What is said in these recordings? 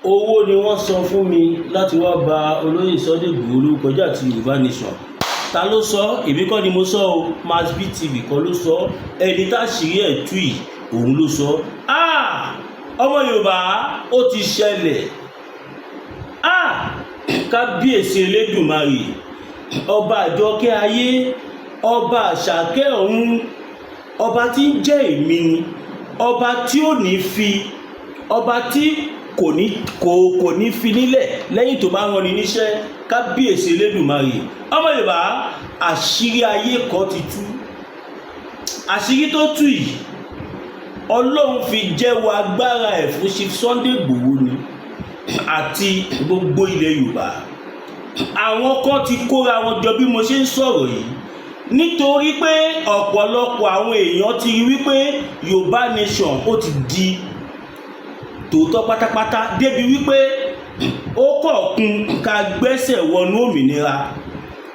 owó ni wọ́n san fún mi láti wá ba olóyè Sunday Igboho lórúkọ jẹ́ àti Yorùbá Nation. Ta ló sọ? Èmi kọ́ ni mo sọ o, Masbi TV kọ́ ló sọ, ẹni tá ṣìírí ẹ̀ tú yìí òun ló sọ. Ọmọ Yorùbá ó ti ṣẹlẹ̀. Kábíyèsí Elédùmarè, ọba àjọkẹ́ ayé, ọba àṣàkẹ́ ọ̀run, ọba tí ń jẹ́ èmi ni, ọba tí ò ní fi, ọba tí kò ní fi nílẹ̀ lẹ́yìn tó bá rán ni níṣẹ́. Kábíyèsí Elédùmarè, ọmọ Yorùbá, àṣírí ayé kan ti tú. Àṣírí tó tú yìí Ọlọ́run fi jẹ́wọ́ agbára ẹ̀ fún Chief Sunday Igboho ni àti gbogbo ilẹ̀ Yorùbá. Àwọn kan ti kóra wọn jọ bí mo ṣe ń sọ̀rọ̀ yìí nítorí pé ọ̀pọ̀lọpọ̀ àwọn èèyàn ti rí wípé Yorùbá Nation ó ti di tòótọ́ pátápátá débi wípé ó kọ̀ọ̀kun ká gbẹ́sẹ̀ wọnú òmìnira.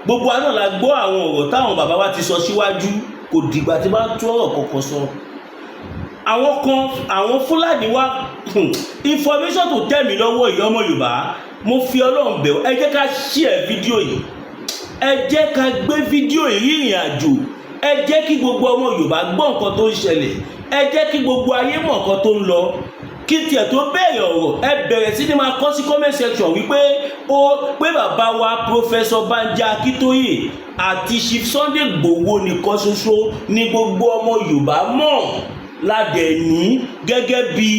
Gbogbo àná la gbọ́ àwọn ọ̀rọ̀ táwọn bàbá wa ti sọ síwájú, kò dìgbà tí bá tú ọ̀rọ̀ kọ̀ọ̀kan sọ. Àwọn Fúlàní wá information tó tẹ̀ mí lọ́wọ́ ìyá ọmọ Yorùbá, mo fi Ọlọ́run bẹ̀ ọ́, ẹ jẹ́ ká share fídíò yìí, ẹ jẹ́ ká gbé fídíò yìí rìnrìn àjò, ẹ jẹ́ kí gbogbo ọmọ Yorùbá gbọ́ nǹkan tó ń ṣẹlẹ̀, ẹ jẹ́ kí gbogbo ayé mọ̀ nǹkan tó ń lọ. Kí tiẹ̀ tó bẹ̀rẹ̀ ọ̀rọ̀, ẹ bẹ̀rẹ̀ sí ni máa kọ sí comment section wípé pé bàbá wa Professor Banji Akintoye àti Chief Sunday Igboho nìkan ṣoṣo ni gbogbo ọmọ Yorùbá mọ̀ ládẹ̀ ní gẹ́gẹ́ bí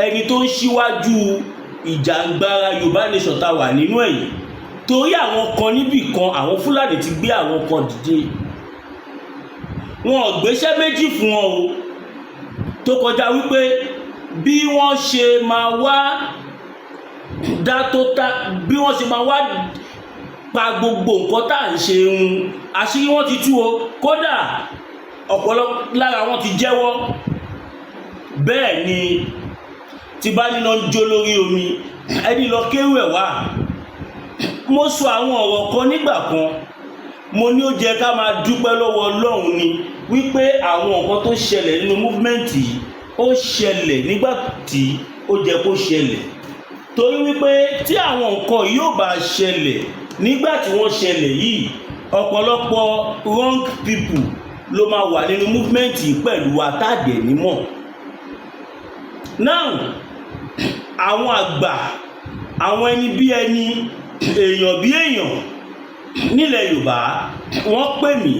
ẹni tó ń ṣíwájú ìjàngbara Yorùbá Nation tá wà nínú ẹ̀yìn. Torí àwọn kan níbì kan, àwọn Fúlàní ti gbé àwọn kan dìde, wọn ò gbéṣẹ́ méjì fún wọn o, tó kọjá wípé bí wọ́n ṣe máa wá bí wọ́n ṣe máa wá pa gbogbo nǹkan tá à ń ṣe àṣírí wọn ti tú o. Kódà ọ̀pọ̀lọpọ̀ lára wọn ti jẹ́wọ́. Bẹ́ẹ̀ ni tí bá níná ń jó lórí omi, ẹni lọ kéwú ẹ̀ wá. Mo sọ àwọn ọ̀rọ̀ kan nígbà kan, mo ní ó jẹ́ ká máa dúpẹ́ lọ́wọ́ Ọlọ́run ni wípé àwọn nǹkan tó ṣẹlẹ̀ nínú movement yìí ó ṣẹlẹ̀ nígbà tí ó jẹ́ kó ṣẹlẹ̀. Torí wípé tí àwọn nǹkan yóò bá ṣẹlẹ̀ nígbà tí wọ́n ṣẹlẹ̀ yìí, ọ̀pọ̀lọpọ̀ wrong people ló máa wà nínú movement yìí pẹ̀lú àtàdẹ̀ nímọ̀. Now àwọn àgbà, àwọn ẹni bí ẹni, èèyàn bí èèyàn nílẹ̀ Yorùbá wọ́n pè mí,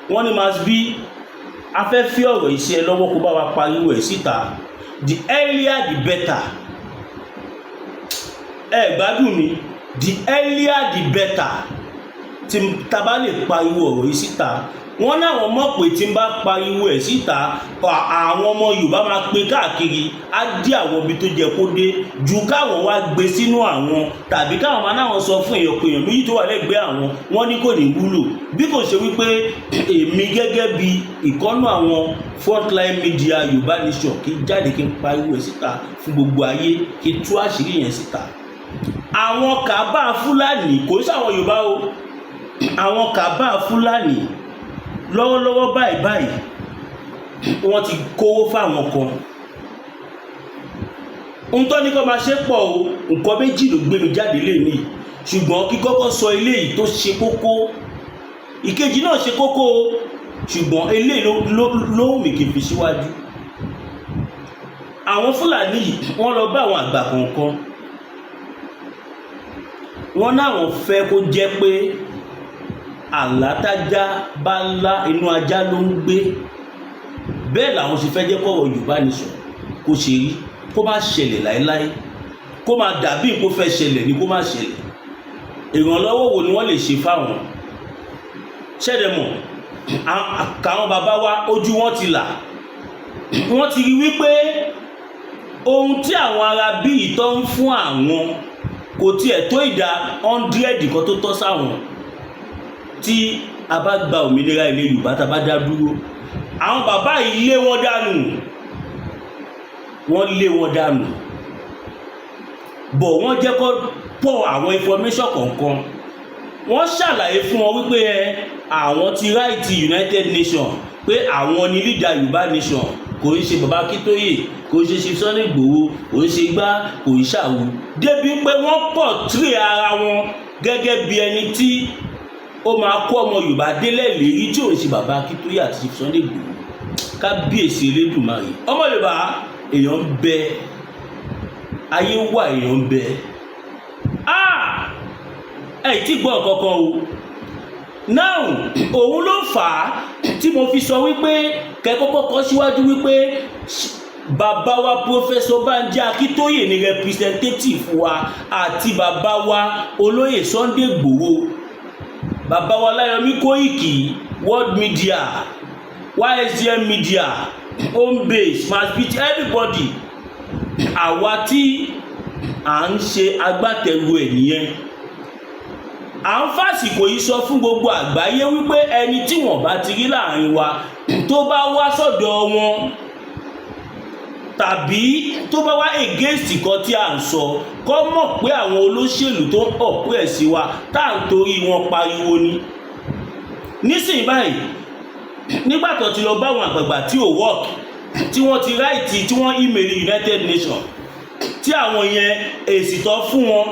wọ́n ní Masbi, a fẹ́ fi ọ̀rọ̀ iṣẹ́ lọ́wọ́ kó bá wa pariwo ẹ̀ síta, the earlier the better. Ẹ gbádùn mi, the earlier the better. Tí ta bá lè pariwo ọ̀rọ̀ yìí síta, wọ́n náà wọ́n mọ̀ pé tí n bá pariwo ẹ̀ síta, àwọn ọmọ Yorùbá máa pín káàkiri, á dí àwọn ibi tó jẹ kó dé, ju káwọn wá gbé sínú àwọn, tàbí káwọn máa náà sọ fún èèyàn méjì tó wà lẹ́gbẹ̀ẹ́ àwọn, wọ́n ní kò ní wúlò. Bí kò ṣe wípé èmi gẹ́gẹ́ bí ìkọ́nú àwọn frontline media Yorùbá Nation kí jáde kí n pariwo ẹ̀ síta fún gbogbo ayé, kí tú àṣírí yẹn síta. Àwọn kàbá Fúlàní, kò sí àwọn Yorùbá o, àwọn kàbá Fúlàní lọ́wọ́lọ́wọ́ báyìí wọ́n ti kówó fáwọn kan. Ń tọ́ ní kọ́ máa ṣe pọ̀ o, nǹkan méjì ló gbé mi jáde lẹ́ni, ṣùgbọ́n kí kọ́kọ́ sọ eléyìí tó ṣe kókó, ìkejì náà ṣe kókó o, ṣùgbọ́n eléyìí ló wù mí kí n fi síwájú. Àwọn Fúlàní wọ́n lọ bá àwọn àgbà kọ̀ọ̀kan, wọ́n náà wọ́n fẹ́ kó jẹ́ pé àlátájá bá ńlá inú ajá ló ń gbé. Bẹ́ẹ̀ làwọn sì fẹ́ jẹ́ kọ́rọ̀ Yorùbá Nation kó ṣe rí, kó má ṣẹlẹ̀ láéláé, kó má dàbí kó fẹ́ ṣẹlẹ̀ ní kó má ṣẹlẹ̀. Ìrànlọ́wọ́ wo ni wọ́n lè ṣe fáwọn? Ṣẹ́dẹ̀ mọ̀, káwọn bàbá wa ojú wọn ti là, wọ́n ti rí wípé ohun tí àwọn ará bí ìtọ́ ń fún àwọn kò tiẹ̀ tó ìdá 100 kan tó tọ́ sáwọn. Tí a bá gba òmìnira ilẹ̀ Yorùbá tá bá dá dúró, àwọn bàbá yìí lé wọn dànù, wọ́n lé wọn dànù. Bọ̀ wọ́n jẹ́ kó pọ̀ àwọn information kọ̀ọ̀kan, wọ́n ṣàlàyé fún wọn wípé àwọn ti right United Nations, pé àwọn ni leader Yorùbá Nation, kò ń ṣe bàbá Akíntóyè, kò ń ṣe Chief Sunday Igboho, kò ń ṣe igbá, kò ń ṣàwo, débi pé wọ́n portray ara wọn gẹ́gẹ́ bí ẹni tí ó máa kó ọmọ Yorùbá délẹ̀ lérí tí ò ń ṣe bàbá Akíntóyè àti Chief Sunday Igboho. Kábíyèsí Elédùmarè. Ọmọ Yorùbá, èèyàn ń bẹ, ayé wà, èèyàn ń bẹ. Ẹ tí gbọ́ kankan o. Now òun ló fà á tí mo fi sọ wípé kẹ́kọ́kọ́ kọ́ síwájú wípé bàbá wa Professor Banji Akíntóyè ni representative wa àti bàbá wa olóyè Sunday Igboho, bàbá wa Láyọ̀mí Kóìkì, World Media, YSDM Media, Home Base, Maspit, everybody. Àwa tí à ń ṣe agbátẹrù ẹ̀ nìyẹn. À ń fàsìkò yìí sọ fún gbogbo àgbáyé wípé ẹni tí wọ́n bá ti rí láàrin wa tó bá wá sọ́dọ̀ wọn tàbí tó bá wá against kan tí à ń sọ, kó mọ̀ pé àwọn olóṣèlú tó ń ọ̀pẹ́ sí wa tá à ń torí wọn pariwo ni. Nísìnyí báyìí, nígbà tó ti lọ bá àwọn àgbààgbà tí ò work, tí wọ́n ti ráìtì, tí wọ́n email United Nations, tí àwọn yẹn èsì tó fún wọn,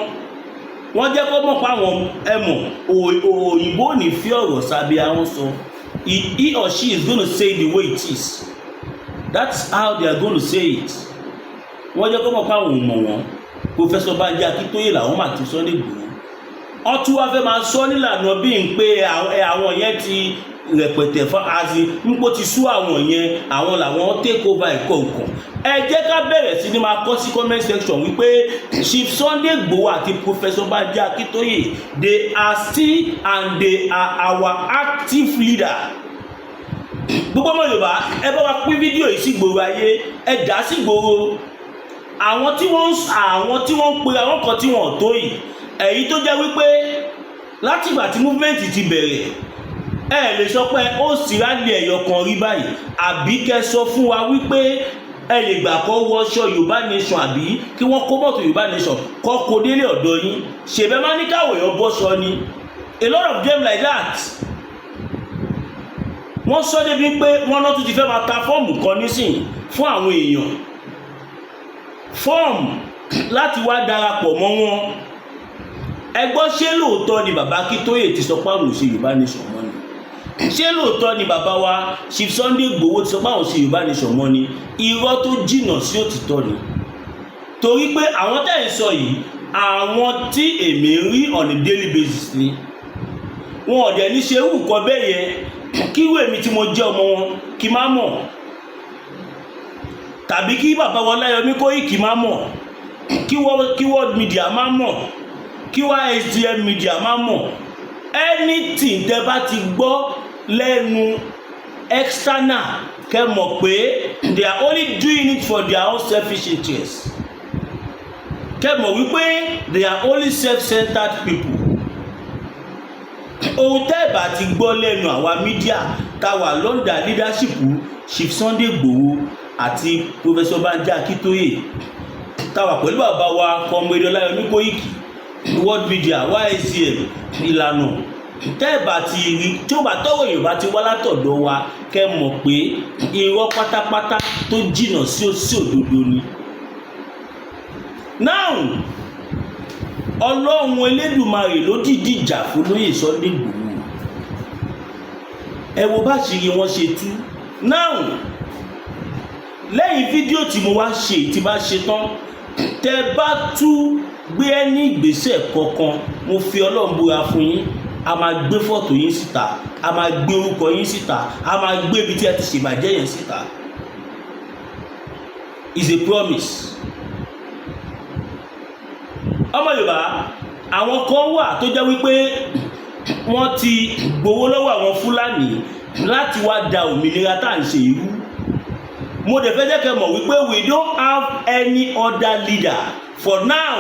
wọ́n jẹ́ kó mọ̀ pé àwọn ẹmọ̀ òyìnbó ní fi ọ̀rọ̀ sábẹ́ àwọn sọ. He or she is going to say the way it is. That's how they are going to say it. Wọ́n jẹ́ kó mọ̀ pé àwọn ò mọ̀ wọ́n. Professor Banji Akíntóyè làwọn máa ti Sunday Igboho. Wọ́n tún wá fẹ́ máa sọ nílànà bí n pé àwọn yẹn ti rẹpẹtẹ fún azi nípò ti sú àwọn yẹn, àwọn làwọn take over ẹ̀kọ́ nǹkan. Ẹ jẹ́ ká bẹ̀rẹ̀ sí ni máa kọ sí comment section wípé Chief Sunday Igboho àti Professor Banji Akíntóyè, they are still and they are our active leader. Gbogbo ọmọ Yorùbá, ẹ bá wa pín fídíò yìí sí gbòòrò ayé, ẹ dá sí gbòòrò. Àwọn tí wọ́n ń pe àwọn kan tí wọ́n tó yìí, èyí tó jẹ́ wípé látìgbà tí movement ti bẹ̀rẹ̀, ẹ lè sọ pé ó sì rálì ẹ̀yọ kan rí báyìí, àbí kẹ́ sọ fún wa wípé ẹ lè gbà kọ́ wọṣọ Yorùbá Nation, àbí kí wọ́n kó mọ́tò Yorùbá Nation kọ́ kó délé ọ̀dọ̀ yín. Ṣèbẹ́ máa ní káwọ̀ èèyàn bọ́ṣọ ni. A lot of them like that. Wọ́n sọ débi pé wọ́n náà tún ti fẹ́ máa ta fọ́ọ̀mù kan nísìnyí fún àwọn èèyàn, fọ́ọ̀mù láti wá darapọ̀ mọ́ wọn. Ẹ gbọ́, ṣé lóòótọ́ ni bàbá Akíntóyè ti sọ pé àwọn ò ṣe Yorùbá Nation mọ́ ni? Ṣé lóòótọ́ ni bàbá wa Chief Sunday Igboho ti sọ pé àwọn ò ṣe Yorùbá Nation mọ́ ni? Irọ́ tó jìnnà sí òtítọ́ ni. Torí pé àwọn tẹ́ ẹ̀ sọ yìí, àwọn tí èmi rí on a daily basis ni. Wọn ò dẹ̀ ní ṣe irú nǹkan bẹ́ẹ̀ yẹn kí irú èmi tí mo jẹ́ ọmọ wọn kí má mọ̀, tàbí kí bàbá wa Láyọ̀mí Kóìkì má mọ̀, kí World Media má mọ̀, kí YSDM Media má mọ̀. Anything tẹ́ bá ti gbọ́ lẹ́nu external, kẹ́ mọ̀ pé they are only doing it for their own selfish interests. Kẹ́ mọ̀ wípé they are only self-centered people. Ohun tẹ́ bá ti gbọ́ lẹ́nu àwa mídíà tá wà lọ́ndà leadership Chief Sunday Igboho àti Professor Banji Akíntóyè, tá wà pẹ̀lú bàbá wa Comrade Láyọ̀mí Kóìkì, World Media, YSDM, ìlànà tẹ́ bá ti rí tí ó bá tọ́wọ́ Yorùbá ti wá látọ̀dọ̀ wa, kẹ́ mọ̀ pé irọ́ pátápátá tó jìnnà sí òdodo ni. Now Ọlọ́run Elédùmarè ló dìdí ìjà fún olóyè Sunday Igboho. Ẹ wo bá ṣe rí wọn ṣe tú. Now lẹ́yìn fídíò tí mo wá ṣe, tí bá ṣe tán, tẹ́ bá tú gbé ẹni ìgbésẹ̀ kankan, mo fi Ọlọ́run búra fún yín, a máa gbé fọ́tò yín síta, a máa gbé orúkọ yín síta, a máa gbé ibi tí ẹ ti ṣèbàjẹ́ yẹn síta. Is a promise. Ọmọ Yorùbá, àwọn kan wà tó jẹ́ wípé wọ́n ti gbowó lọ́wọ́ àwọn Fúlàní láti wá da òmìnira tá à ń ṣe irú. Mo dẹ̀ fẹ́ jẹ́ kẹ́ mọ̀ wípé we don't have any other leader for now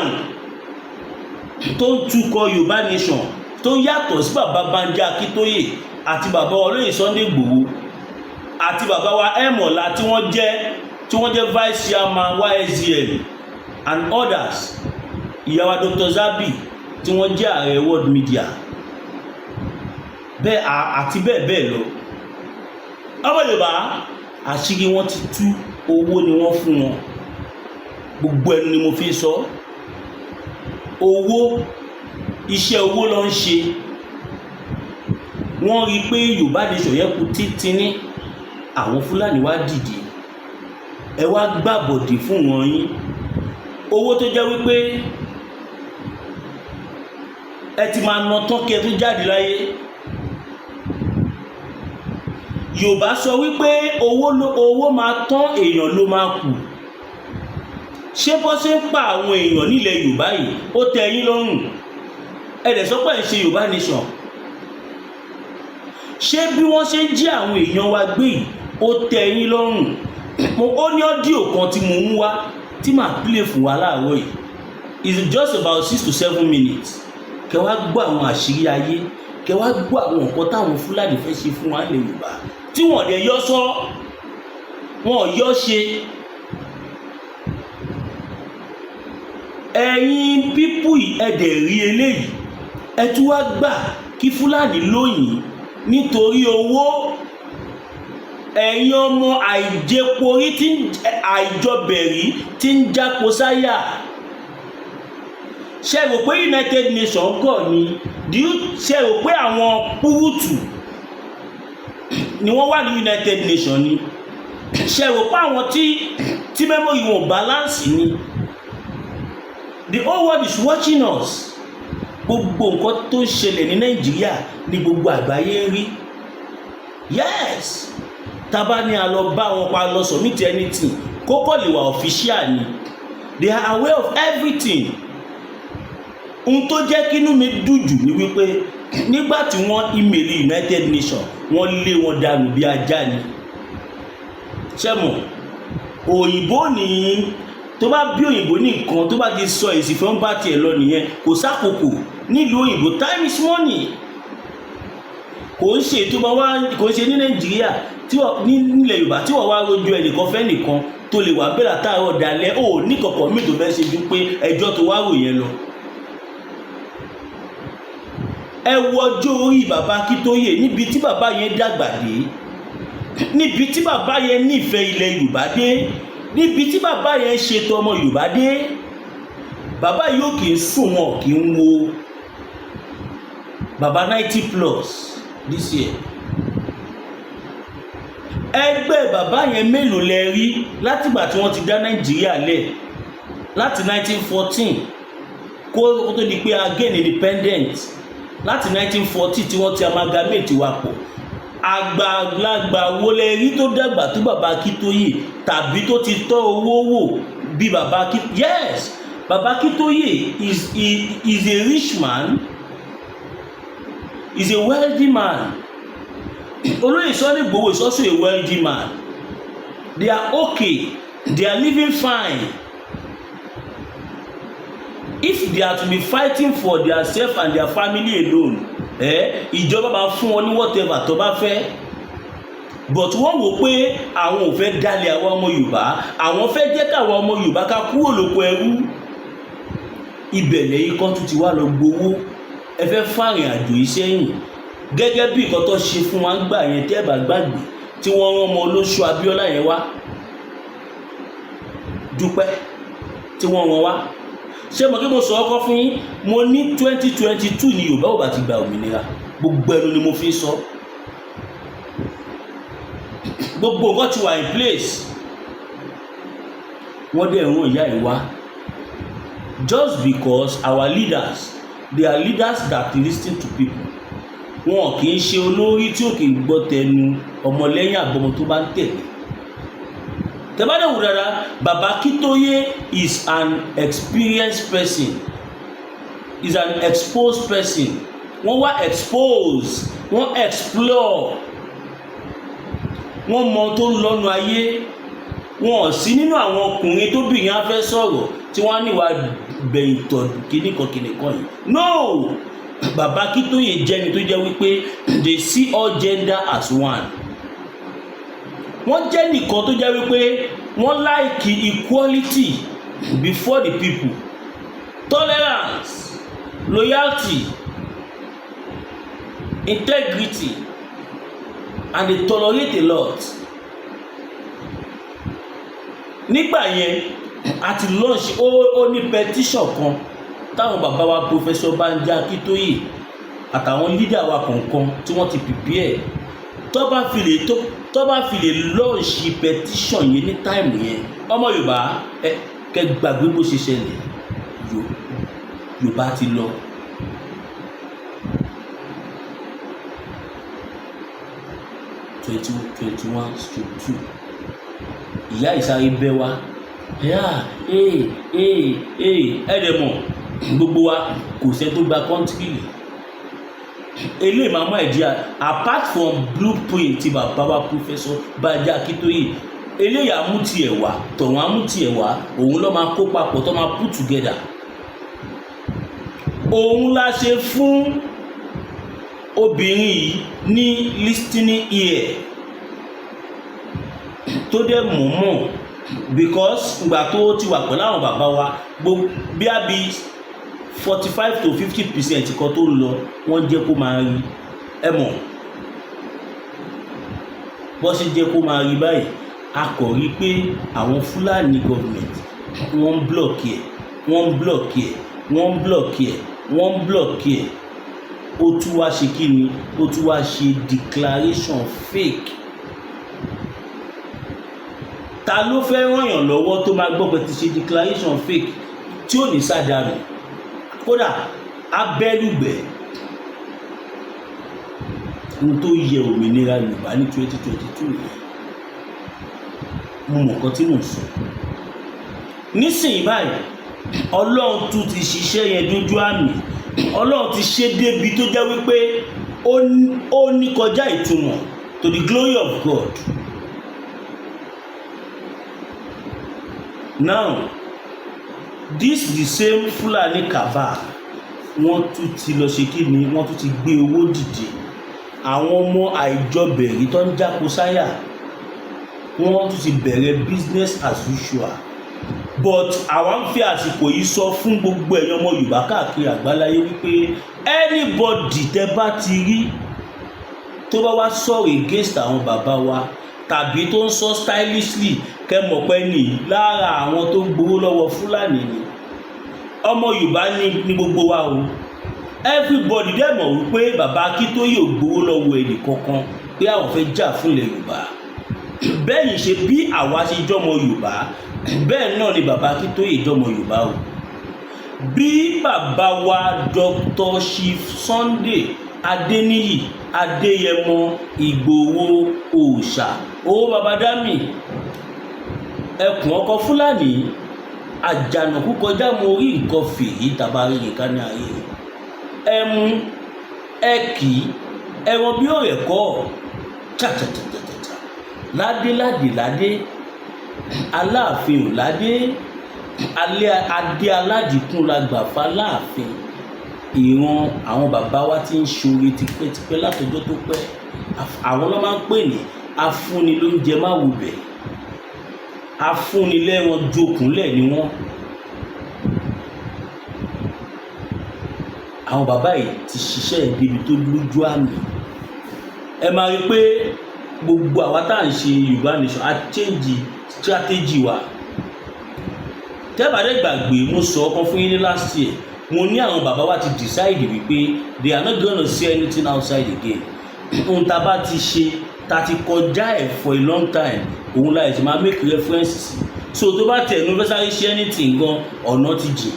tó ń tukọ̀ Yorùbá Nation tó yàtọ̀ sí bàbá Banji Akíntóyè àti bàbá olóyè Sunday Igboho àti bàbá wa Ẹ̀mọ̀lá tí wọ́n jẹ́ vice chairman YSDM and others. Ìyá wa Dr. Zabi tí wọ́n jẹ́ ààrẹ World Media, bẹ́ẹ̀ àti bẹ́ẹ̀ bẹ́ẹ̀ lọ. Ọmọ Yorùbá, àṣírí wọn ti tú, owó ni wọ́n fún wọn. Gbogbo ẹnu ni mo fi sọ. Owó, iṣẹ́ owó ló ń ṣe. Wọ́n rí pé Yorùbá nation yẹn kù títí ní àwọn Fúlàní wá dìde. Ẹ wá gbàbọ̀dè fún wọn yín. Owó tó jẹ́ wípé ẹ ti máa ná tán kí ẹ tó jáde láyé. Yorùbá sọ wípé owó máa tán, èèyàn ló máa kù. Ṣé bó ṣe ń pa àwọn èèyàn nílẹ̀ Yorùbá yìí ó tẹ́ yín lọ́rùn? Ẹ dẹ̀ sọ pé ẹ ṣe Yorùbá nation. Ṣé bí wọ́n ṣe ń jí àwọn èèyàn wa gbé yìí ó tẹ́ yín lọ́rùn? Ó ní ọ́díò kan tí mo ń wá tí màá play fún wa láàárọ̀ yìí. It's just about 6 to 7 minutes. Kẹ wá gbọ́ àwọn àṣírí ayé, kẹ wá gbọ́ àwọn nǹkan táwọn Fúlàní fẹ́ ṣe fún wa nílẹ̀ Yorùbá tí wọ́n dẹ̀ yọ sọ, wọ́n yọ ṣe. Ẹ̀yin pípù yìí ẹ dẹ̀ rí eléyìí, ẹ tún wá gbà kí Fúlàní lóyìn nítorí owó. Ẹ̀yin ọmọ àìjẹporí àìjọbẹ̀rí tí ń jápo sáyà. Ṣé rò pé United Nations gọ̀ ni? Ṣé rò pé àwọn púrùtù ni wọ́n wà ní United Nations ni? Ṣé rò pé àwọn tí memory wọn balance ni? The whole world is watching us. Gbogbo nǹkan tó ń ṣẹlẹ̀ ní Nàìjíríà ni gbogbo àgbáyé ń rí. Yes, tábà ní a lọ bá wọn pa lọ submit anything kókò lè wà official ni. They are aware of everything. Ohun tó jẹ́ kínú mi dùn jù ni wípé nígbà tí wọ́n email United Nations wọ́n lé wọn dànù bí ajá ni. Ṣẹ́mọ̀ òyìnbó ni tó bá bí òyìnbó ní nǹkan tó bá ti sọ èsì fún bá tiẹ̀ lọ nìyẹn, kò sákòókò. Nílùú òyìnbó time is money. Kò ń ṣe tó bá wá, kò ń ṣe ní Nàìjíríà nílẹ̀ Yorùbá tí wọ́n wá rojú ẹnìkan fẹ́ nìkan tó lè wà bẹ́ẹ̀ látàárọ̀ dalẹ́ ò ní kọ̀kọ́ mi tó fẹ́ ṣe ju pé ẹjọ́ tó wá rò yẹn lọ. Ẹ wo ọjọ́ orí bàbá Akíntóyè níbi tí bàbá yẹn dàgbà dé, níbi tí bàbá yẹn nífẹ̀ẹ́ ilẹ̀ Yorùbá dé, níbi tí bàbá yẹn ṣètò ọmọ Yorùbá dé. Bàbá yóò kì í sùn, wọn kì í wo. Bàbá 90+ this year. Ẹgbẹ́ bàbá yẹn mélòó lẹ rí látìgbà tí wọ́n ti dá Nàìjíríà lẹ̀ láti 1914 kó tó di pé a gain independent, láti 1940 tí wọ́n ti amalgamate wa pọ̀. Àgbàlagbà wo lẹ rí tó dàgbà tó bàbá Akíntóyè tàbí tó ti tọ́ owó wò bí bàbá Akíntóyè? Yes, bàbá Akíntóyè is a rich man, is a wealthy man. Olóyè Sunday Igboho is also a wealthy man. They are okay, they are living fine. If they are to be fighting for their self and their family alone, ìjọba bá fún wọn ní whatever tó bá fẹ́. But wọ́n wò pé àwọn ò fẹ́ dálé àwọn ọmọ Yorùbá, àwọn fẹ́ jẹ́ káwọn ọmọ Yorùbá ká kúrò lóko ẹrú. Ìbẹ̀lẹ̀ yìí kan tún ti wá lọ gbowó. Ẹ fẹ́ fàrìn àjò yìí sẹ́yìn gẹ́gẹ́ bí nǹkan tó ṣe fún wa ń gbà yẹn tẹ́ bá gbàgbé tí wọ́n rán ọmọ olóṣù Abíọ́lá yẹn wá Dúpẹ́ tí wọ́n rán wá. Ṣé mo kí mo sọ ọkọ fún yín, mo ní 2022 ni Yorùbá ò bá ti gba òmìnira. Gbogbo ẹnu ni mo fi sọ. Gbogbo nǹkan ti wà in place. Wọ́n dẹ̀ rán ìyá ẹ̀ wá just because our leaders, they are leaders that listen to people. Wọn kì í ṣe olórí tí ò kì í gbọ́ tẹnu ọmọlẹ́yìn àbọ̀mọ̀ tó bá ń tẹ̀lé. Tẹ́bádẹ́ wò dáadáa, Bàbá Akíntóyè is an experienced person, is an exposed person. Wọ́n wá expose, wọ́n explore, wọ́n mọ tó ń lọ́nu ayé. Wọn ò sí nínú àwọn ọkùnrin tó bìyàn á fẹ́ sọ̀rọ̀ tí wọ́n á níwà gbẹ̀yìn tọ̀ kìnnìkan yìí. No! Bàbá Akíntóyè jẹ́ni tó jẹ́ wípé they see all gender as one. Wọ́n jẹ́ nìkan tó jẹ́ wípé wọ́n like equality before the people, tolerance, loyalty, integrity, and they tolerate a lot. nígbà yẹn a ti launch ó ní petition kan táwọn bàbá wa Professor Banji Akintoye àtàwọn leader wa kọ̀ọ̀kan tí wọ́n ti prepare tó bá fi lè launch petition yẹn ní time yẹn ọmọ Yorùbá kẹ gbàgbé bó ṣe ṣẹlẹ̀ Yorùbá ti lọ. (2021/2) ìyá ìsáré bẹ́ wá ẹ̀ẹ́dẹ̀mọ̀ gbogbo wa kò sẹ́ tó gba kọ́ńtírì eléyìí máa mú àìdíà apart from blueprint ti bàbá wa Professor Banji Akintoye eléyìí amúti ẹ̀ wá tọ̀hún amúti ẹ̀ wá òun ló máa kó papọ̀ tó máa put together. Òun la ṣe fún obìnrin yìí ní listening ear tó dẹ̀ mọ̀ọ́mọ̀ because ìgbà tó ti wà pẹ̀lú àwọn bàbá wa bí a bí 45 to 50% kan tó lọ wọ́n jẹ́ kó máa rí ẹ mọ̀ bọ́ sí jẹ́ kó máa rí báyìí a kò rí pé àwọn Fúlàní gọ́ọ̀mẹ̀ntì wọ́n ń blọ́ọ̀kì ẹ̀ ó tún wá ṣe kí ni ó tún wá ṣe declaration fake. Ta ló fẹ́ ràn yàn lọ́wọ́ tó máa gbọ́ pé ti ṣe declaration fake tí ò ní sádànù kódà abẹ́lùgbẹ́ ní tó yẹ òmìnira Yorùbá ní 2022 yẹn mo mọ̀ nǹkan tí mò ń sọ. Nísìnyí báyìí Ọlọ́run tún ti ṣiṣẹ́ yẹn dójú àmì Ọlọ́run ti ṣe débi tó jẹ́ wípé ó ní kọjá ìtumọ̀ to the glory of God. Now this the same Fulani cabal wọ́n tún ti lọ ṣe kí ni wọ́n tún ti gbé owó dìde àwọn ọmọ àìjọbẹ̀rí tó ń jáko sáyà wọ́n tún ti bẹ̀rẹ̀ business as usual but àwa ń fi àsìkò yìí sọ fún gbogbo ẹ̀yàn ọmọ Yorùbá káàkiri àgbáláyé wípé anybody tẹ́ bá ti rí tó bá wá sọ̀rọ̀ against àwọn bàbá wa tàbí tó ń sọ stylishly kẹ́ mọ̀ pé ní lára àwọn tó ń gbowó lọ́wọ́ Fúlàní ni ọmọ Yorùbá ní gbogbo wa o everybody dẹ̀ mọ̀ wípé bàbá Akíntóyè ò gbowó lọ́wọ́ ẹnì kankan pé àwọn fẹ́ jà fúnlẹ̀ Yorùbá bẹ́ẹ̀ yìí ṣe bí àwa ṣe jọmọ Yorùbá bẹ́ẹ̀ náà ni bàbá Akíntóyè jọmọ Yorùbá o bí bàbá wa Dr. Chief Sunday Adéníyì Adéyẹmọ Ìgbòho Òòṣà owó baba Dami ẹkùn ọkọ Fúlàní àjànàkú kọjá mo rí nǹkan fèyí tàbárí nǹkan ní ayé ẹmu ẹkì ẹran bí ó rẹ̀ kọ́ tàtàtàtàtà ládé Aláàfin ò ládé adé aládìkún la gbà fà láàfin ìran àwọn bàbá wa ti ń ṣoore tipẹ́tipẹ́ látọjọ́ tó pẹ́ àwọn ló máa ń pè ní afúnni lóúnjẹ má wù bẹ̀ afúnni lẹ́ran jokùnlẹ̀ ni wọ́n. Àwọn bàbá yìí ti ṣiṣẹ́ ìdíbi tó lójú àmì ẹ máa rí pé gbogbo àwa tá à ń ṣe Yorùbá nation a change strategy wa tẹ́bàdé gbàgbé mo sọ ọkàn fún yín ní last year mo ní àwọn bàbá wa ti decide wípé they are not gonna say anything outside again ohun tá a bá ti ṣe tá a ti kọjá ẹ̀ for a long time òun láì ṣe máa make references so tó bá tẹ̀ ní fẹ́sàrí ṣe anything gan ọ̀nà ti jìn.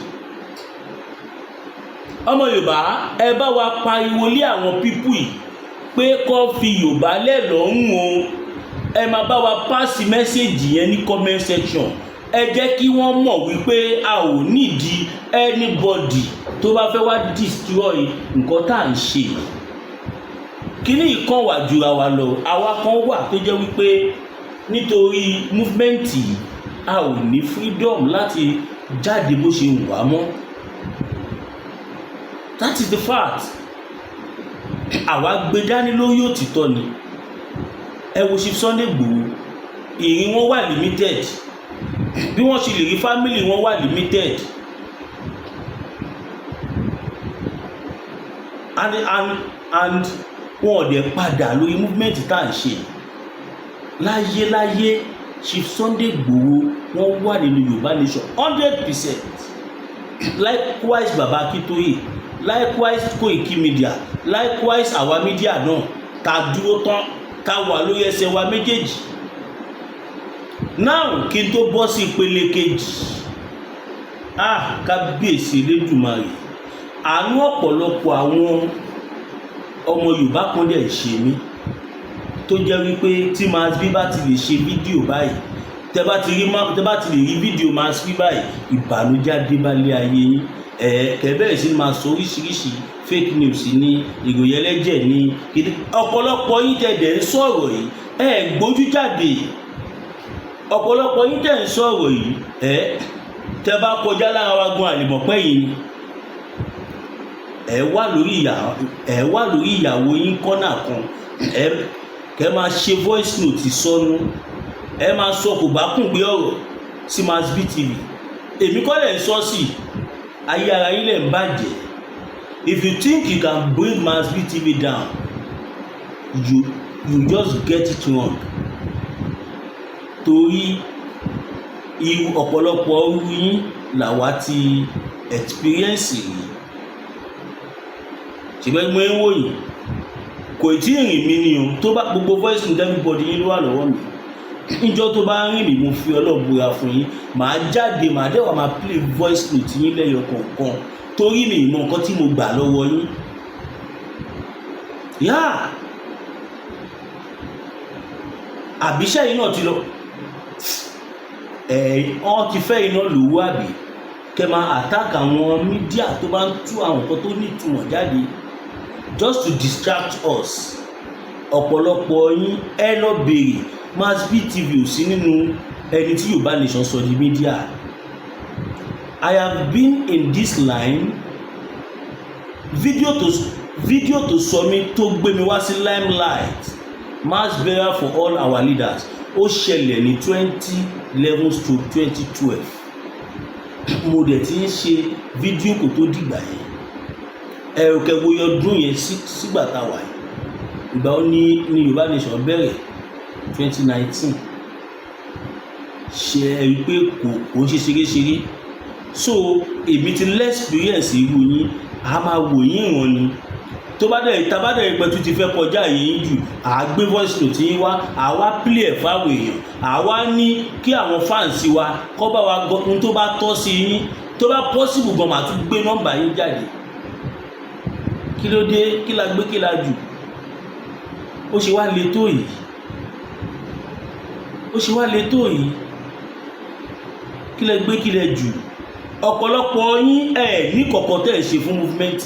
Ọmọ Yorùbá ẹ bá wa pariwo lé àwọn pípù yìí pé kó fi Yorùbá lẹ́lọ́rùn o ẹ máa bá wa pass message yẹn ní comment section ẹ jẹ́ kí wọ́n mọ̀ wípé a ò nídìí anybody tó bá fẹ́ wá destroy nǹkan tá à ń ṣe kíní ìkan wà jura wa lọ àwa kan wà tó jẹ́ wípé nítorí movement yìí a ò ní freedom láti jáde bó ṣe wù wá mọ́. That is the fact. Àwa gbé dání lórí òtítọ́ ni ẹ wo Chief Sunday Igboho ìrìn wọn wà limited bí wọ́n ṣe lè rí family wọn wà limited and wọn ò dẹ̀ padà lórí movement tá à ń ṣe láyé Chief Sunday Igboho wọ́n wà nínú Yorùbá nation 100%. Likewise Baba Akintoye, likewise Koiki Media, likewise àwa media náà ta dúró tán ká wà lórí ẹsẹ̀ wa méjèèjì. Now kí n tó bọ́ sí ìpele kejì, kábíyèsí Elédùmarè, àánú ọ̀pọ̀lọpọ̀ àwọn ọmọ Yorùbá kan dẹ̀ ṣe mí tó jẹ́ wípé tí Mass B bá ti lè ṣe fídíò báyìí, tẹ́ bá ti lè rí fídíò Mass B báyìí, ìbànújẹ́ adébálẹ̀ ayé yín. Kẹ̀bẹ́rẹ̀ sí máa sọ oríṣiríṣi fake news ní ìròyìn ẹlẹ́jẹ̀ ní ọ̀pọ̀lọpọ̀ yín tẹ̀dẹ̀ ń sọ̀rọ̀ yìí gbójú jáde. Ọ̀pọ̀lọpọ̀ yín tẹ̀ ń sọ̀rọ̀ yìí tẹ́ bá kọjá lára wa gan àlèmọ̀pẹ́ yìí ni ẹ wà lórí ìyàwó yín kọ́nà kan kẹ́ máa ṣe voice note sọnù, ẹ máa sọ kò bá kùn gbé ọ̀rọ̀ sí Mass B TV. Èmi kọ́ lẹ̀ ń sọ sí ayé ara yín lẹ̀ ń bàjẹ́. If you think you can bring Mass B TV down, you just get it wrong. Torí ọ̀pọ̀lọpọ̀ ọrú yín làwa ti experience yìí. Ṣùgbọ́n mo ń wò yìí kò tí ì rìn mí ni o, tó bá gbogbo voice note everybody yín ló wà lọ́wọ́ mi. Níjọ́ tó bá rìn mí mo fi ọlọ́bùra fún yín, màá jáde màá dẹ́wà máa play voice note yín lẹ́yọ kọ̀ọ̀kan torí mi ìmọ̀ nǹkan tí mo gbà lọ́wọ́ yín. Àbíṣẹ́ yìí náà ti lọ wọ́n ti fẹ́ iná lòwú àbí kẹ máa attack àwọn mídíà tó bá ń tú àwọn nǹkan tó ní ìtumọ̀ jáde just to distract us. Ọ̀pọ̀lọpọ̀ yín lọ béèrè Mass B TV ò sí nínú ẹni tí Yorùbá nation sọ di mídíà. I have been in this line video tó sọ mí tó gbé mi wá sí limelight, mass burial for all our leaders, ó ṣẹlẹ̀ ní 2011-2012. Mo dẹ̀ ti ń ṣe fídíò kò tó dìgbà yẹn. Ẹ̀rù kẹwòye ọdún yẹn sígbà tá a wà yìí. Ìgbà ó ní Yorùbá nation bẹ̀rẹ̀ 2019. Ṣe ẹ rí pé kò ń ṣe ṣeréṣeré. So èmi ti lẹ́spíríẹ̀nsì irú yín, a máa wò yín ìwọ̀n ni. Tabadẹ̀ ìpẹ́tù ti fẹ́ kọjá yìí jù, gbé voice note yín wá, wá play ẹ̀ fáwọn èèyàn, wá ní kí àwọn fans wa kọ́ bá wa gbọ́ tó bá tọ́ sí yín, tó bá possible gan máa tún gbé nọ́mbà yín jáde. Kí ló dé? Kí la gbé kí la jù? Ó ṣe wá le tó yìí. Kí lẹ gbé kí lẹ jù? Ọ̀pọ̀lọpọ̀ yín ní kọ̀kọ̀ tẹ́ ẹ̀ ṣe fún movement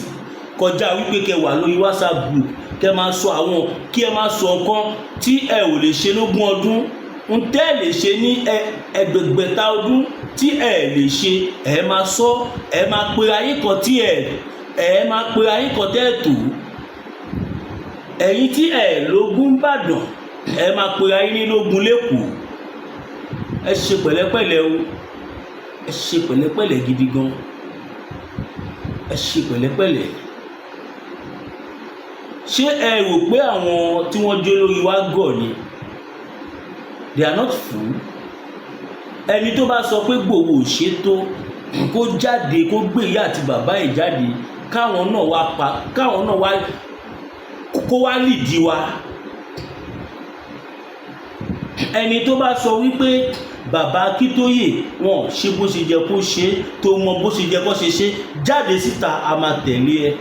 kọjá wípé kẹ wà lórí WhatsApp group kẹ máa sọ àwọn kí ẹ máa sọ nǹkan tí ẹ ò lè ṣe lógún ọdún, ń tẹ́ lè ṣe ní ẹgbẹ̀gbẹ̀ta ọdún tí ẹ lè ṣe, ẹ máa sọ, ẹ máa pe ayé kan tí ẹ máa pe ayé kan tẹ́ ẹ̀ tó. Ẹ̀yin tí ẹ lógún Ìbàdàn, ẹ máa pe ayé ní lógún l'Ékòó. Ẹ ṣe pẹ̀lẹ́pẹ̀lẹ́ o, ẹ ṣe pẹ̀lẹ́pẹ̀lẹ́ gidi gan, ẹ ṣe pẹ̀lẹ́pẹ̀lẹ́. Ṣé ẹ rò pé àwọn tí wọ́n jẹ́ lórí wa gọ̀ ni? They are not fool. Ẹni tó bá sọ pé Igboho ò ṣe tó kó jáde kó gbé ìyá àti bàbá ẹ̀ jáde káwọn náà wá kó wá lìdí wa. Ẹni tó bá sọ wípé Bàbá Akintoye wọn ṣe bó ṣe jẹ kó ṣe tó mọ bó ṣe jẹ kó ṣe jáde síta, a máa tẹ̀lé ẹ.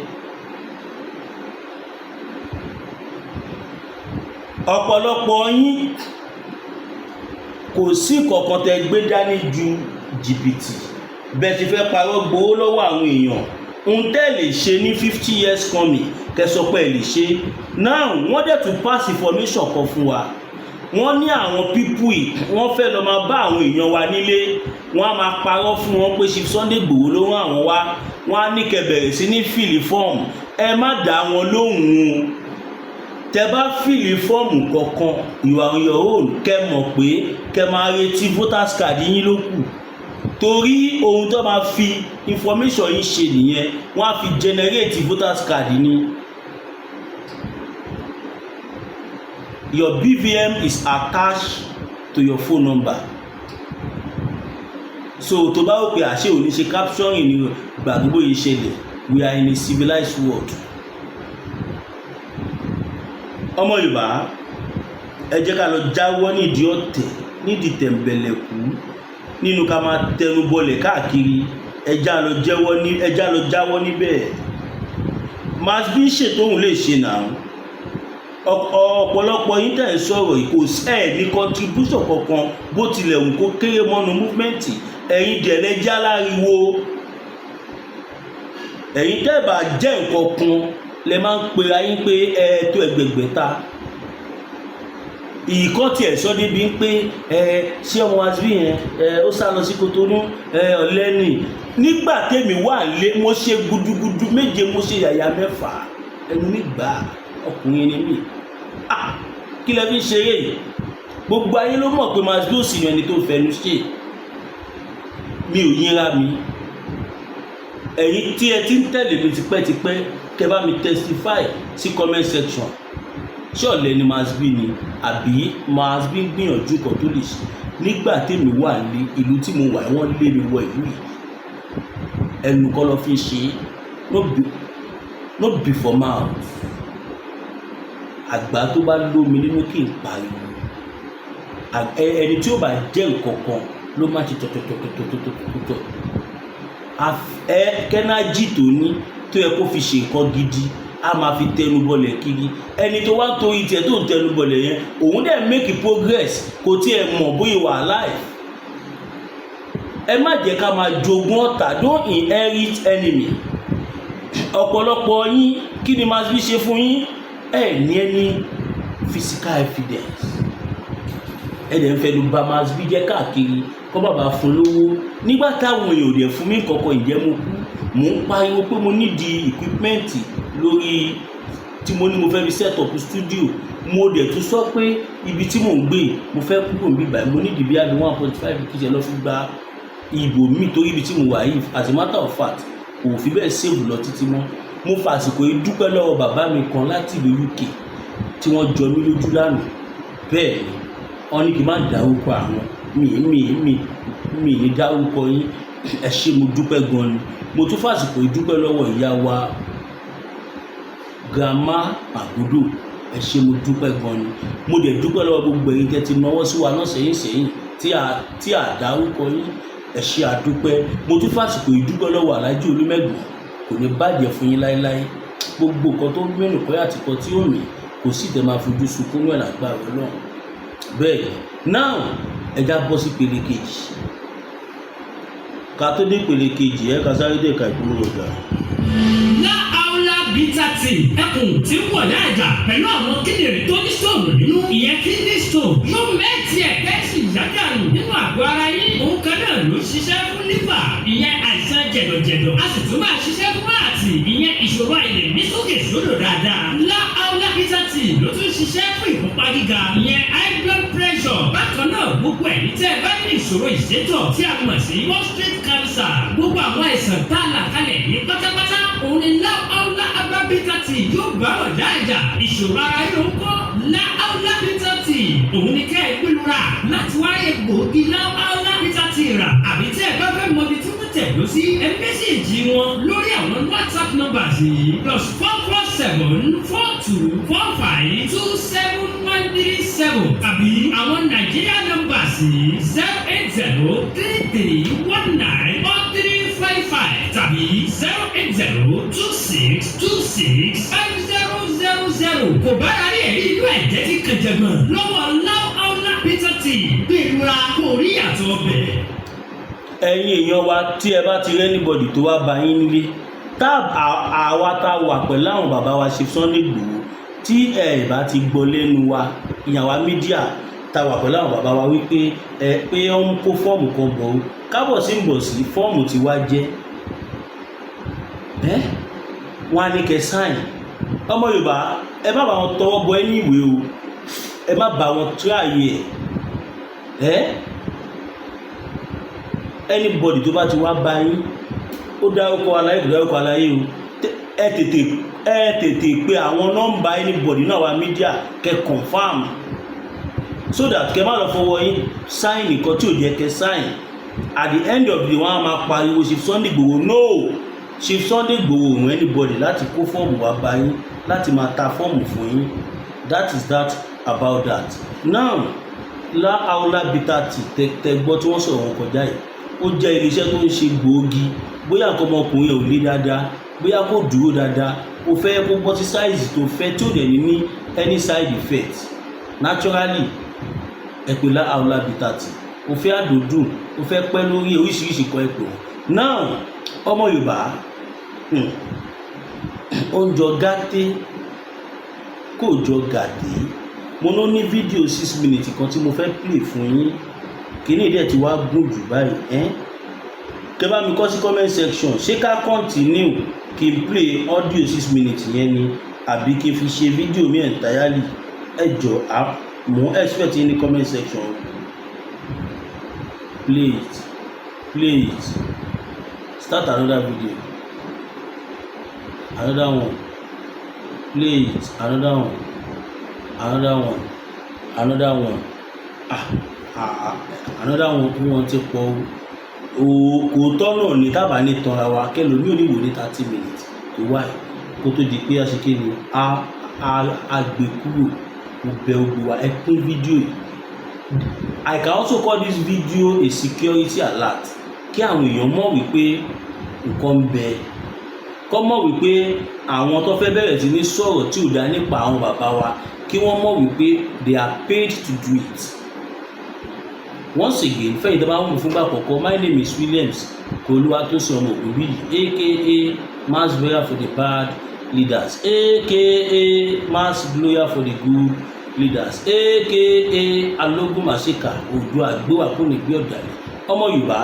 Ọ̀pọ̀lọpọ̀ yín kò sí kankan tẹ́ gbé dání ju jìbìtì bẹ́ẹ̀ ti fẹ́ parọ́ gbowó lọ́wọ́ àwọn èèyàn. Ń tẹ́ lè ṣe ní 50 years coming kẹsọ pé ẹ lè ṣe. Now wọ́n dẹ̀ tún pass information kan fún wa. Wọ́n ní àwọn pípù yìí wọ́n fẹ́ lọ máa bá àwọn èèyàn wa nílé, wọ́n á máa parọ́ fún wọn pé Chief Sunday Igboho ló rán àwọn wá, wọ́n á ní kẹ́ bẹ̀rẹ̀ sí ní fìlì fọ́ọ̀mù. Ẹ má dá wọn lóhùn o. Tẹ́ bá fìlì fọ́ọ̀mù kankan you are on your own, kẹ́ mọ̀ pé kẹ́ máa retí voters card yín ló kù. Torí ohun tó máa fi information yín ṣe nìyẹn, wọ́n á fi generate voters card ní. Your BVM is attached to your phone number. So tó bá wò pé àṣẹ ò ní ṣe capturing ní gbàgbó yìí ṣẹlẹ̀, we are in a civilized world. Ọmọ Yorùbá, ẹ jẹ́ ká lọ jáwọ́ nídìí ọ̀tẹ̀, nídìí tẹ̀m̀bẹ̀lẹ̀kú, nínú ká máa tẹnu bọlẹ̀ káàkiri. Ẹ já lọ jáwọ́ níbẹ̀. Mass B ṣètò òun lè ṣe náà. Ọ̀pọ̀lọpọ̀ yín tẹ̀ ń sọ̀rọ̀ yìí kò ẹ̀ ní contribution kankan bó tilẹ̀ wù kó kéré mọ́nu movement. Ẹ̀yin dẹ̀lẹ́ jáláriwo. Ẹ̀yin tẹ́ bá jẹ́ nǹkan kan lẹ máa ń pe ayín pé ẹ tó ẹgbẹ̀gbẹ̀ta. Ìkọ́ tiẹ̀ sọ débi pé ṣé ọmọ Mass B yẹn ó sá lọ sí Kotonu ọ̀lẹ́ni. Nígbà tèmi wà lé mo ṣe gudugudu méje, mo ṣe yàyà mẹ́fà, ẹnu mi gbà, ọkùnrin ni mí. Kí lẹ fi ṣeré yìí? Gbogbo ayé ló mọ̀ pé Mass B ò sì ní ẹni tó fẹnu ṣe. Mi ò yínra mi. Ẹ̀yin tí ẹ ti ń tẹ̀lé mi tipẹ́tipẹ́, kẹ́ bá mi testify sí comment section. Ṣé ọ̀lẹ ni Mass B ni àbí Mass B gbìyànjú kan tó lè ṣe? Nígbà tèmi wà lé ìlú tí mo wà wọ́n lé mi wọ ìlú yìí. Ẹnu kọ́ lọ fi ṣe, no be for mouth. Àgbà tó bá lómi nínú kí n pariwo. Ẹni tí ó bá jẹ́ nǹkan kan ló máa ti tọ̀tọ̀tọ̀tọ̀tọ̀tọ̀. Kẹ́nájì tó ní tó yẹ kó fi ṣe nǹkan gidi, a máa fi tẹnu bọlẹ̀ kiri. Ẹni tó wá torí tiẹ̀ tó ń tẹnu bọlẹ̀ yẹn, òun dẹ̀ make progress, kò tiẹ̀ mọ̀ bóyá wà láì. Ẹ má jẹ́ ká máa jogún ọ̀tá, don't inherit enemy. Ọ̀pọ̀lọpọ̀ yín, kí ni Mass B ṣe fún yín? Ẹ ní ẹni physical evidence. Ẹ dẹ̀ ń fẹnu bà Mass B jẹ́ káàkiri kọ́ bàbá fún lówó. Nígbà táwọn èèyàn ò dẹ̀ fún mi kankan, ìjẹ́ mo kú. Mò ń pariwo pé mo nídìí equipment lórí tí mo ní mo fẹ́ fi set up studio. Mo dẹ̀ tún sọ pé ibi tí mò ń gbé mo fẹ́ kúrò níbí báyìí, mo nídìí bí i 1.5 kí ṣe lọ fi gba ìbò mi torí ibi tí mo wà yìí, as a matter of fact, kò fi bẹ́ẹ̀ save lọ títí mọ́. Mo fàsìkò yìí dúpẹ́ lọ́wọ́ bàbá mi kan láti ìlú UK tí wọ́n jọ mí lójú lánàá. Bẹ́ẹ̀ ni wọ́n ní kí n má dárúkọ àwọn. Mi ní dárúkọ yín. Ẹ ṣé, mo dúpẹ́ gan ni. Mo tún fàsìkò yìí dúpẹ́ lọ́wọ́ ìyá wa Grandma Àgùdù. Ẹ ṣé, mo dúpẹ́ gan ni. Mo dẹ̀ dúpẹ́ lọ́wọ́ gbogbo ẹ̀yin tẹ́ ti náwó sí wa náà sẹ́yìn tí a dárúkọ yín. Ẹ ṣé, a dúpẹ́. Mo tún fàsìkò yìí dúpẹ́ lọ́wọ́ Alhaji Olúmẹ̀gbọ́n. Kò ní bàjẹ́ fún yín láéláé. Gbogbo nǹkan tó ń gbé nìkan àti nǹkan tí ó mì kò sì tẹ́ máa fojú sunkún ní lágbára Ọlọ́run. Bẹ́ẹ̀ now ẹ já bọ́ sí ìpele kejì. Ká tó dé ìpele kejì, ẹ ká sáré dé ẹ̀ka ìpolówó ọjà. Láàúlá bítà tí ẹkùn tí ń wọ̀ láàjà pẹ̀lú àwọn kíndìnrín tó ní stone nínú, ìyẹn kidney stone yóò mẹ́ẹ̀tì ẹ̀kẹ́sì ìyájànù nínú àgọ́ ara yín. Òun kan náà ló ṣiṣẹ́ fún liver, ìyẹn àìsàn jẹ̀dọ̀jẹ̀dọ̀. A sì tún máa ṣiṣẹ́ fún àti ìyẹn ìṣòro àìlè ní sókè sódò dáadáa. Láàúlá bítà tí ló tún ṣiṣẹ́ fún ìfúnpá gíga, ìyẹn high blood pressure. Bákan náà gbogbo ẹ̀yin tẹ́ ẹ bá ní ìṣòro ìṣètọ̀ tí a mọ̀ sí prostate cancer, gbogbo àwọn àìsàn tá a là kalẹ̀ ní pátápátá, òun ni Láàúlá bítà tí yóò bá ọ̀dà àjà. Ìṣòro ara yóò kọ́ Láàúlá bítà tí òun ni kẹ́ ẹ gbẹlura láti wá egbòogi Láàúlá bítà tí rà. Àbí tẹ́ ẹ bá fẹ́ mọ ibi tí wọ́n tẹ̀ lọ sí, ẹ mẹ́sẹ̀jì wọn lórí àwọn WhatsApp numbers yìí +447 42 45 27137 tàbí àwọn Nàìjíríà numbers yìí 080 33 19 4355 tàbí 080 26 26 5000. Kò bá rárí ẹ̀rí inú ẹ̀jẹ̀ tí kẹjẹgbọ̀n lọ́wọ́ Láàúlá bítà tí gbẹ̀rura kò rí àtọ̀ ọbẹ̀. Ẹ̀yin èèyàn wa, tí ẹ bá ti rí anybody tó wá bá yín nílé, àwa tá wà pẹ̀lú àwọn bàbá wa ṣe Sunday Igboho, tí ẹ bá ti gbọ́ lẹ́nu wa, ìyàwó mídíà tá wà pẹ̀lú àwọn bàbá wa wípé pé ó ń kó fọ́ọ̀mù kan bọ̀ ó, kábọ̀ sí ń bọ̀ sí fọ́ọ̀mù tí wá jẹ́ wọ́n á ní kẹ́ sáìn. Ọmọ Yorùbá, ẹ má bá wọn tọwọ́ bọ ẹni ìwé o, ẹ má bá wọn tíráyè anybody tó bá ti wá bá yín, ó dárúkọ aláyé kò dárúkọ aláyé o, ẹ tètè pé àwọn nọ́mbà anybody náà wá mídíà kẹ́ confam so that kẹ́ má lọ fọwọ́ yín sign nǹkan tí ò jẹ́ kẹ́ sign at the end of the day wọ́n á máa pariwo Chief Sunday Igboho no Chief Sunday Igboho òun anybody láti kó fọ́ọ̀mù wá bá yín láti máa ta fọ́ọ̀mù fún yín that is that about that. Now Laola Bitter Tea tẹgbọ́ tí wọ́n sọ̀rọ̀ wọn kọjá yìí ó jẹ́ iléeṣẹ́ tó ń ṣe gbòógì bóyá nǹkan ọmọkùnrin ò lé dáadáa bóyá kò dúró dáadáa ó fẹ́ kó bọ́ sí size tó fẹ́ tí ò dẹ̀ ní any side effect naturally ẹ pè Laola Bitter Tea ó fẹ́ àdòdùn ó fẹ́ pẹ́ lórí oríṣiríṣi kan ẹ̀pọ̀. Now ọmọ Yorùbá ó ń jọ gàté kò jọ gàdé mo ló ní fídíò 6 minutes kan tí mo fẹ́ play fún yín kíní ìdẹ̀ tí wàá gùn jù báyìí kẹ́ bá mi kọ sí comment section ṣé ká continue kí n play audio 6 minutes yẹn ni àbí kí n fi ṣe fídíò mi entirely ẹ jọ mo expect in the comment section please start another video another one please another one another one bí wọ́n ti pọ̀ kò tọ́nà ní tábà ní tanra wa kẹlò ní oníwò ní 30 minutes tó wà kó tó di pé aṣèké ni a gbé kúrò mo bẹ̀ gbogbo wa ẹ pín fídíò yìí. I can also call this video a security alert kí àwọn èèyàn mọ̀ wípé nǹkan ń bẹ kọ́ mọ̀ wípé àwọn tó fẹ́ bẹ̀rẹ̀ sí ní sọ̀rọ̀ tí ò dá nípa àwọn bàbá wa kí wọ́n mọ̀ wípé they are paid to do it. Once again fẹ́yìn tó bá wù fúngbà àkọ́kọ́ my name is Williams Olúwatósìn ọmọ Ògúnbíyì aka mass lawyer for the bad leaders aka mass lawyer for the good leaders aka alógún màṣíkà Oòduà àgbéwà kò ní gbé ọ̀dàlẹ̀. Ọmọ Yorùbá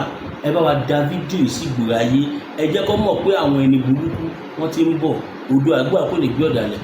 ẹ bá wa da fídíò sí ìgboro ayé ẹ jẹ́ kó mọ̀ pé àwọn ẹni burúkú wọ́n ti ń bọ̀ Oòduà àgbéwà kò ní gbé ọ̀dàlẹ̀.